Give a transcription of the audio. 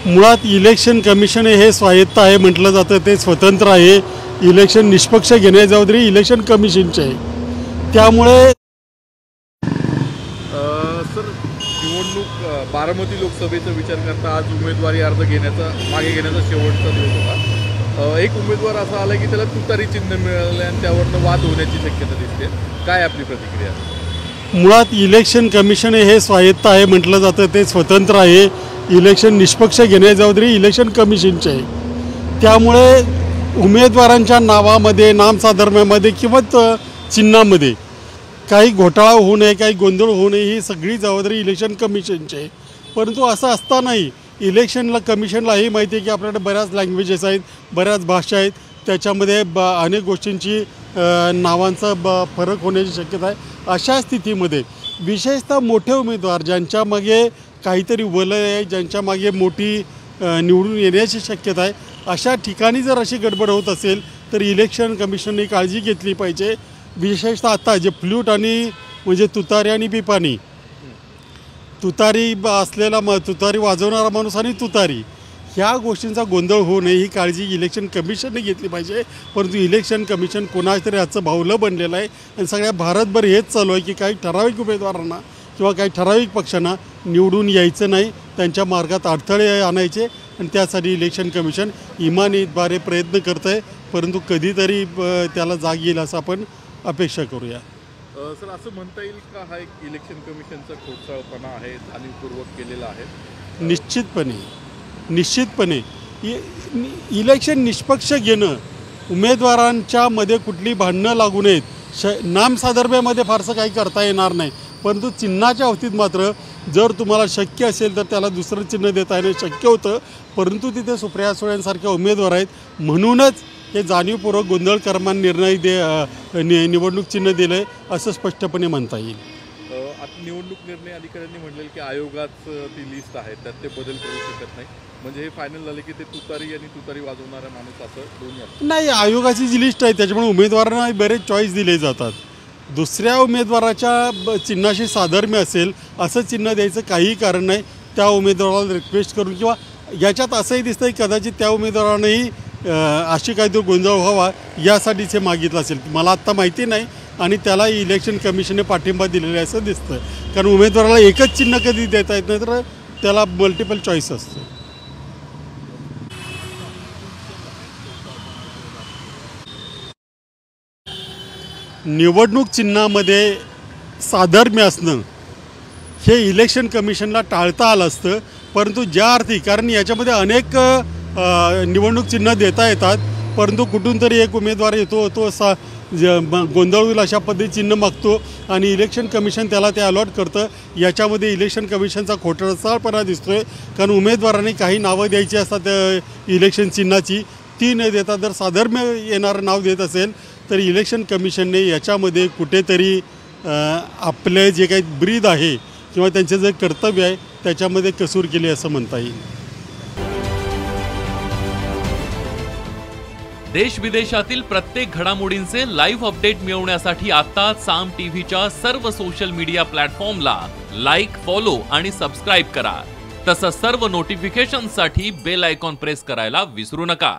मुळात election commission हे स्वायत्त आहे म्हटलं जातं, ते स्वतंत्र आहे. इलेक्शन निष्पक्ष घेण्याची जबाबदारी इलेक्शन कमिशनची आहे. त्यामुळे सर, निवडणूक बारामती लोकसभेचा विचार करता आज उमेदवारी अर्ज मागे घेण्याचा शेवटचा दिवस होता. एक उमेदवार असा आला की त्याला तुतारी चिन्ह मिळालं आणि त्यावरनं वाद होण्याची शक्यता दिसते. काय आपली प्रतिक्रिया? मुळात इलेक्शन कमिशन हे स्वायत्त आहे म्हटलं जातं, ते स्वतंत्र आहे. इलेक्शन निष्पक्ष घेण्याची जबाबदारी इलेक्शन कमिशनची आहे. त्यामुळे उमेदवारांच्या नावामध्ये, नामसाधर्म्यामध्ये किंवा चिन्हामध्ये काही घोटाळा होऊ नये, काही गोंधळ होऊ नये, ही सगळी जबाबदारी इलेक्शन कमिशनची आहे. परंतु असं असतानाही कमिशनलाही माहिती आहे की आपल्याकडे बऱ्याच लँग्वेजेस आहेत, बऱ्याच भाषा आहेत. त्याच्यामध्ये अनेक गोष्टींची नावांचा फरक होण्याची शक्यता आहे. अशा स्थितीमध्ये विशेषतः मोठे उमेदवार ज्यांच्यामागे काहीतरी वलय आहे, ज्यांच्यामागे मोठी निवडून येण्याची शक्यता आहे, अशा ठिकाणी जर अशी गडबड होत असेल तर इलेक्शन कमिशनने काळजी घेतली पाहिजे. विशेषतः आता जे फ्लूट आणि म्हणजे तुतारी आणि पिपाणी, तुतारी असलेला तुतारी वाजवणारा माणूस आणि तुतारी, ह्या गोष्टींचा गोंधळ होऊ नये ही काळजी इलेक्शन कमिशनने घेतली पाहिजे. परंतु इलेक्शन कमिशन कोणाच तरी याचं बाहुलं बनलेलं आहे आणि सगळ्या भारतभर हेच चालू आहे की काही ठराविक उमेदवारांना किंवा काही ठराविक पक्षांना निवडून यायचं नाही, त्यांच्या मार्गात अडथळे आणायचे. आणि त्यासाठी इलेक्शन कमिशन इमानीद्वारे प्रयत्न करतं आहे. परंतु कधीतरी त्याला जाग येईल असं आपण अपेक्षा करूया. सर, असं म्हणता येईल का हा एक इलेक्शन कमिशनचा खोडसाळपणा आहे, जाणीवपूर्वक केलेला आहे? निश्चितपणे इलेक्शन निष्पक्ष घेणं, उमेदवारांच्या मध्ये कुठली भांडणं लागू नयेत. नामसाधर्म्यामध्ये फारसं काही करता येणार नाही, परंतु चिन्हाच्या बाबतीत मात्र जर तुम्हाला शक्य असेल तर त्याला दुसरं चिन्ह देता येणं शक्य होतं. परंतु तिथे सुप्रिया सुळेंसारख्या उमेदवार आहेत, म्हणूनच हे जाणीवपूर्वक गोंधळकर्मा निवडणूक चिन्ह दिलं आहे असं स्पष्टपणे म्हणता येईल. आता निवडणूक निर्णय अधिकाऱ्यांनी म्हटलेलं की आयोगात ती लिस्ट आहे, त्यात ते बदल करू शकत नाही. म्हणजे हे फायनल झाले की ते तुतारी आणि तुतारी वाजवणारा माणूस असं दोन्ही नाही. आयोगाची जी लिस्ट आहे त्याच्यामुळे उमेदवारांना बरेच चॉईस दिले जातात. दुसऱ्या उमेदवाराच्या चिन्हाशी साधर्म्य असेल असं चिन्ह द्यायचं काहीही कारण नाही. त्या उमेदवाराला रिक्वेस्ट करून किंवा याच्यात असंही दिसतं की कदाचित त्या उमेदवारानंही अशी काहीतरी गोंधळ व्हावा यासाठीच हे मागितलं असेल, मला आत्ता माहिती नाही. आणि त्याला इलेक्शन कमिशनने पाठिंबा दिलेला आहे असं दिसतं. कारण उमेदवाराला एकच चिन्ह कधी देता येत नाही, तर त्याला मल्टिपल चॉईस असतो. निवडणूक चिन्हामध्ये साधर्म्य असणं हे इलेक्शन कमिशनला टाळता आलं असतं. परंतु ज्या अर्थी, कारण याच्यामध्ये अनेक निवडणूक चिन्ह देता येतात, परंतु कुठून तरी एक उमेदवार येतो, तो गोंधळ होईल अशा पद्धती चिन्ह मागतो आणि इलेक्शन कमिशन त्याला ते अलॉट करतं. याच्यामध्ये इलेक्शन कमिशनचा खोटारडेपणा दिसतो आहे. कारण उमेदवारांनी काही नावं द्यायची असतात इलेक्शन चिन्हाची, ती न देता जर साधर्म्य येणारं नाव देत असेल तर इलेक्शन कमिशनने याच्यामध्ये कुठेतरी आपले जे काही ब्रीद आहे किंवा त्यांचे जे कर्तव्य आहे त्याच्यामध्ये कसूर केली असं म्हणता येईल. देश विदेशातील प्रत्येक घडामोडींचे लाईव्ह अपडेट मिळवण्यासाठी आता साम टीव्हीच्या सर्व सोशल मीडिया प्लॅटफॉर्मला लाईक, फॉलो आणि सबस्क्राईब करा. तसंच सर्व नोटिफिकेशनसाठी बेल आयकॉन प्रेस करायला विसरू नका.